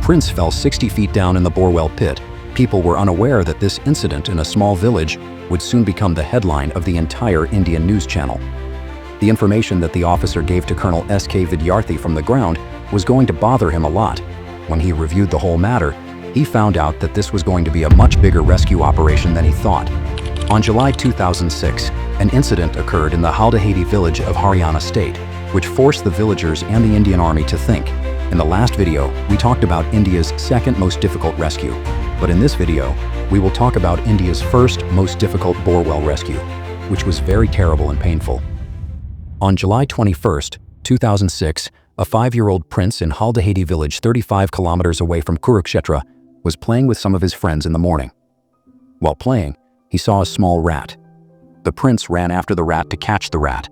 prince fell 60 feet down in the Borewell pit, people were unaware that this incident in a small village would soon become the headline of the entire Indian news channel. The information that the officer gave to Colonel S.K. Vidyarthi from the ground was going to bother him a lot. When he reviewed the whole matter, he found out that this was going to be a much bigger rescue operation than he thought. On July 2006, an incident occurred in the Haldahedi village of Haryana state, which forced the villagers and the Indian Army to think. In the last video, we talked about India's second most difficult rescue, but in this video, we will talk about India's first most difficult Borewell rescue, which was very terrible and painful. On July 21, 2006, a 5-year-old prince in Haldahedi village 35 kilometers away from Kurukshetra was playing with some of his friends in the morning. While playing, he saw a small rat. The prince ran after the rat to catch the rat.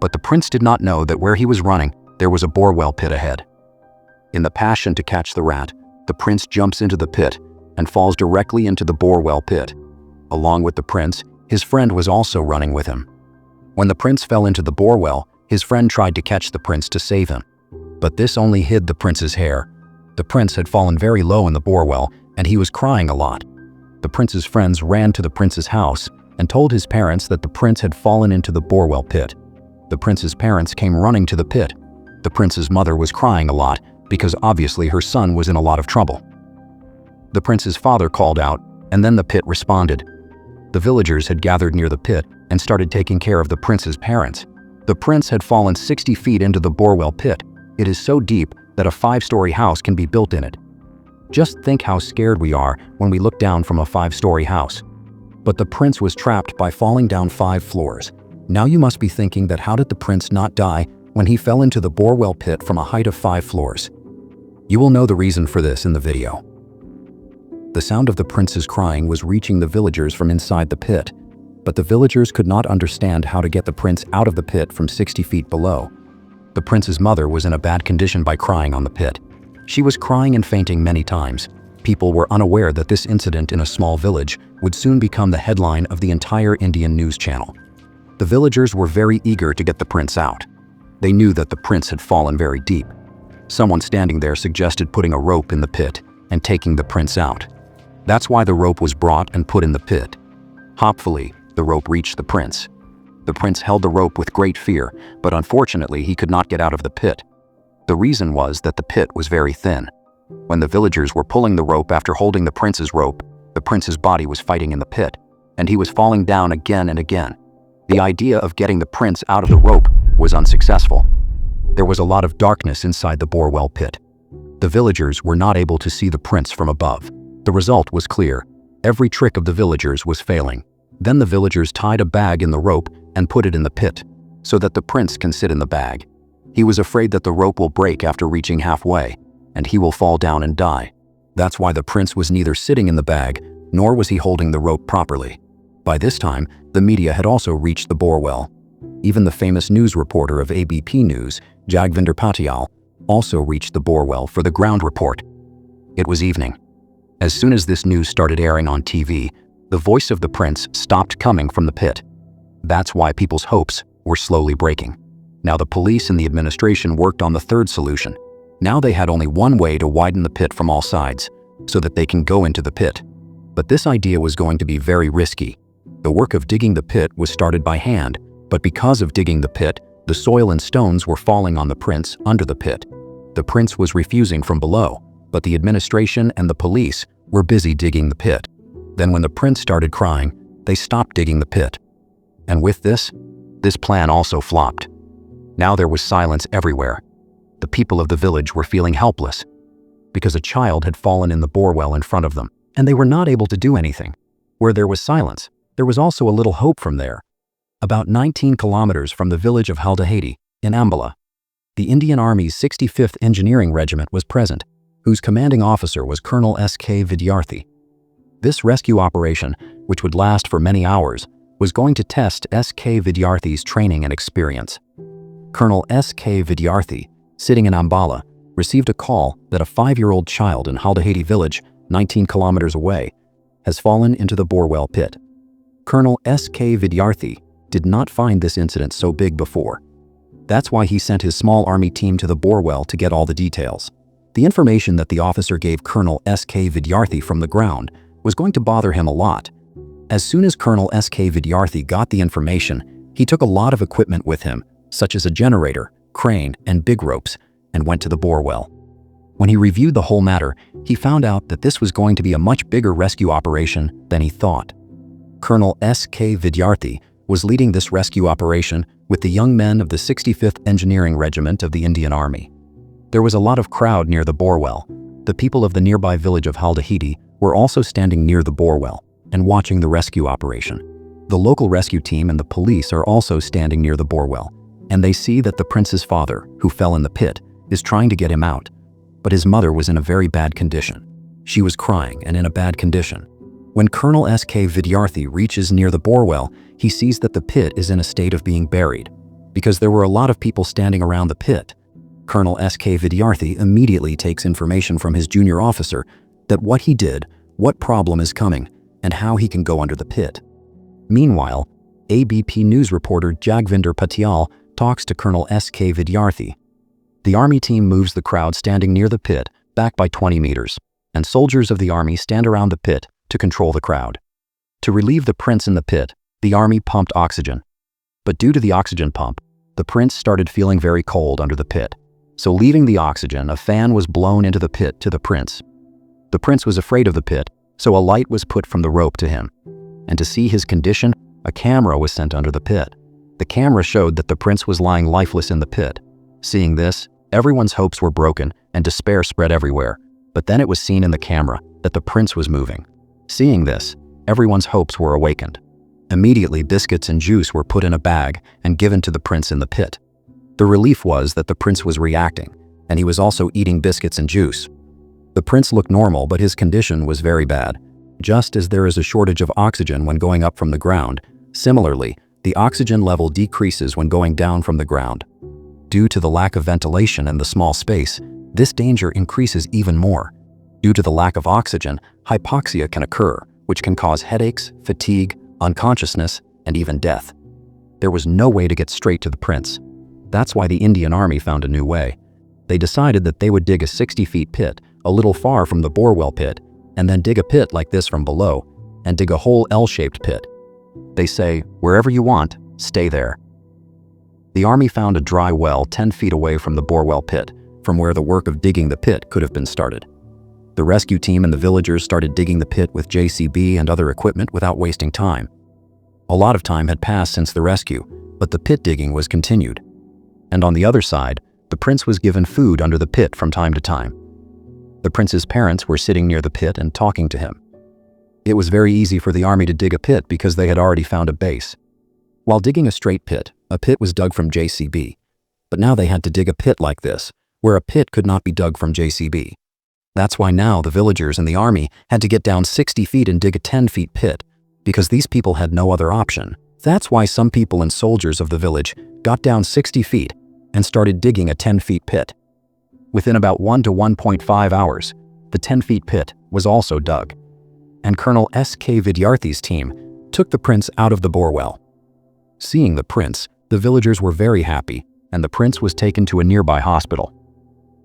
But the prince did not know that where he was running, there was a Borewell pit ahead. In the passion to catch the rat, the prince jumps into the pit and falls directly into the Borewell pit. Along with the prince, his friend was also running with him. When the prince fell into the Borewell, his friend tried to catch the prince to save him. But this only hid the prince's hair. The prince had fallen very low in the Borewell, and he was crying a lot. The prince's friends ran to the prince's house and told his parents that the prince had fallen into the Borewell pit. The prince's parents came running to the pit. The prince's mother was crying a lot because obviously her son was in a lot of trouble. The prince's father called out, and then the pit responded. The villagers had gathered near the pit and started taking care of the prince's parents. The prince had fallen 60 feet into the Borewell pit. It is so deep that a 5-story house can be built in it. Just think how scared we are when we look down from a 5-story house. But the prince was trapped by falling down 5 floors. Now you must be thinking that how did the prince not die when he fell into the Borewell pit from a height of 5 floors? You will know the reason for this in the video. The sound of the prince's crying was reaching the villagers from inside the pit, but the villagers could not understand how to get the prince out of the pit from 60 feet below. The prince's mother was in a bad condition by crying on the pit. She was crying and fainting many times. People were unaware that this incident in a small village would soon become the headline of the entire Indian news channel. The villagers were very eager to get the prince out. They knew that the prince had fallen very deep. Someone standing there suggested putting a rope in the pit and taking the prince out. That's why the rope was brought and put in the pit. Hopefully, the rope reached the prince. The prince held the rope with great fear, but unfortunately he could not get out of the pit. The reason was that the pit was very thin. When the villagers were pulling the rope after holding the prince's rope, the prince's body was fighting in the pit, and he was falling down again and again. The idea of getting the prince out of the rope was unsuccessful. There was a lot of darkness inside the Borewell pit. The villagers were not able to see the prince from above. The result was clear. Every trick of the villagers was failing. Then the villagers tied a bag in the rope and put it in the pit, so that the prince can sit in the bag. He was afraid that the rope will break after reaching halfway, and he will fall down and die. That's why the prince was neither sitting in the bag, nor was he holding the rope properly. By this time, the media had also reached the Borewell. Even the famous news reporter of ABP News, Jagvinder Patyal, also reached the Borewell for the ground report. It was evening. As soon as this news started airing on TV, the voice of the prince stopped coming from the pit. That's why people's hopes were slowly breaking. Now the police and the administration worked on the third solution. Now they had only one way to widen the pit from all sides, so that they can go into the pit. But this idea was going to be very risky. The work of digging the pit was started by hand, but because of digging the pit, the soil and stones were falling on the prince under the pit. The prince was refusing from below, but the administration and the police were busy digging the pit. Then when the prince started crying, they stopped digging the pit. And with this plan also flopped. Now there was silence everywhere. The people of the village were feeling helpless because a child had fallen in the Borewell in front of them, and they were not able to do anything. Where there was silence, there was also a little hope from there. About 19 kilometers from the village of Haldahedi, in Ambala, the Indian Army's 65th Engineering Regiment was present, whose commanding officer was Colonel S.K. Vidyarthi. This rescue operation, which would last for many hours, was going to test S.K. Vidyarthi's training and experience. Colonel S.K. Vidyarthi, sitting in Ambala, received a call that a 5-year-old child in Haldahedi village, 19 kilometers away, has fallen into the Borewell pit. Colonel S.K. Vidyarthi did not find this incident so big before. That's why he sent his small army team to the Borewell to get all the details. The information that the officer gave Colonel S.K. Vidyarthi from the ground was going to bother him a lot. As soon as Colonel S.K. Vidyarthi got the information, he took a lot of equipment with him, such as a generator, crane, and big ropes, and went to the bore well. When he reviewed the whole matter, he found out that this was going to be a much bigger rescue operation than he thought. Colonel S.K. Vidyarthi was leading this rescue operation with the young men of the 65th Engineering Regiment of the Indian Army. There was a lot of crowd near the bore well. The people of the nearby village of Haldahidi were also standing near the bore well and watching the rescue operation. The local rescue team and the police are also standing near the bore well, and they see that the prince's father, who fell in the pit, is trying to get him out. But his mother was in a very bad condition. She was crying and in a bad condition. When Colonel S.K. Vidyarthi reaches near the bore well, he sees that the pit is in a state of being buried, because there were a lot of people standing around the pit. Colonel S.K. Vidyarthi immediately takes information from his junior officer that what he did, what problem is coming, and how he can go under the pit. Meanwhile, ABP News reporter Jagvinder Patyal talks to Colonel S.K. Vidyarthi. The army team moves the crowd standing near the pit back by 20 meters, and soldiers of the army stand around the pit to control the crowd. To relieve the prince in the pit, the army pumped oxygen. But due to the oxygen pump, the prince started feeling very cold under the pit. So leaving the oxygen, a fan was blown into the pit to the prince. The prince was afraid of the pit, so a light was put from the rope to him. And to see his condition, a camera was sent under the pit. The camera showed that the prince was lying lifeless in the pit. Seeing this, everyone's hopes were broken and despair spread everywhere. But then it was seen in the camera that the prince was moving. Seeing this, everyone's hopes were awakened. Immediately, biscuits and juice were put in a bag and given to the prince in the pit. The relief was that the prince was reacting, and he was also eating biscuits and juice. The prince looked normal, but his condition was very bad. Just as there is a shortage of oxygen when going up from the ground, similarly, the oxygen level decreases when going down from the ground. Due to the lack of ventilation and the small space, this danger increases even more. Due to the lack of oxygen, hypoxia can occur, which can cause headaches, fatigue, unconsciousness, and even death. There was no way to get straight to the prince. That's why the Indian Army found a new way. They decided that they would dig a 60-feet pit, a little far from the borewell pit, and then dig a pit like this from below, and dig a whole L-shaped pit. They say, wherever you want, stay there. The army found a dry well 10 feet away from the borewell pit, from where the work of digging the pit could have been started. The rescue team and the villagers started digging the pit with JCB and other equipment without wasting time. A lot of time had passed since the rescue, but the pit digging was continued. And on the other side, the prince was given food under the pit from time to time. The prince's parents were sitting near the pit and talking to him. It was very easy for the army to dig a pit because they had already found a base. While digging a straight pit, a pit was dug from JCB. But now they had to dig a pit like this, where a pit could not be dug from JCB. That's why now the villagers and the army had to get down 60 feet and dig a 10-feet pit, because these people had no other option. That's why some people and soldiers of the village got down 60 feet and started digging a 10-feet pit. Within about 1 to 1.5 hours, the 10-feet pit was also dug, and Colonel S.K. Vidyarthi's team took the prince out of the borewell. Seeing the prince, the villagers were very happy, and the prince was taken to a nearby hospital.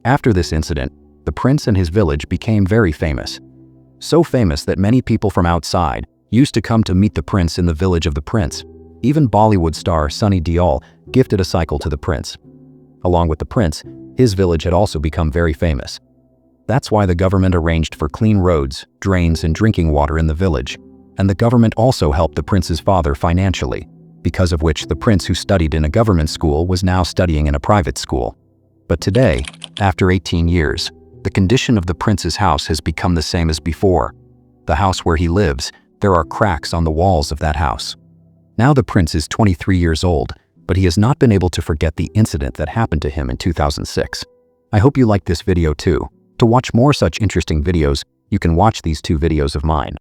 After this incident, the prince and his village became very famous. So famous that many people from outside used to come to meet the prince in the village of the prince. Even Bollywood star Sunny Deol gifted a cycle to the prince. Along with the prince, his village had also become very famous. That's why the government arranged for clean roads, drains, and drinking water in the village. And the government also helped the prince's father financially, because of which the prince who studied in a government school was now studying in a private school. But today, after 18 years, the condition of the prince's house has become the same as before. The house where he lives, there are cracks on the walls of that house. Now the prince is 23 years old, but he has not been able to forget the incident that happened to him in 2006. I hope you liked this video too. To watch more such interesting videos, you can watch these 2 videos of mine.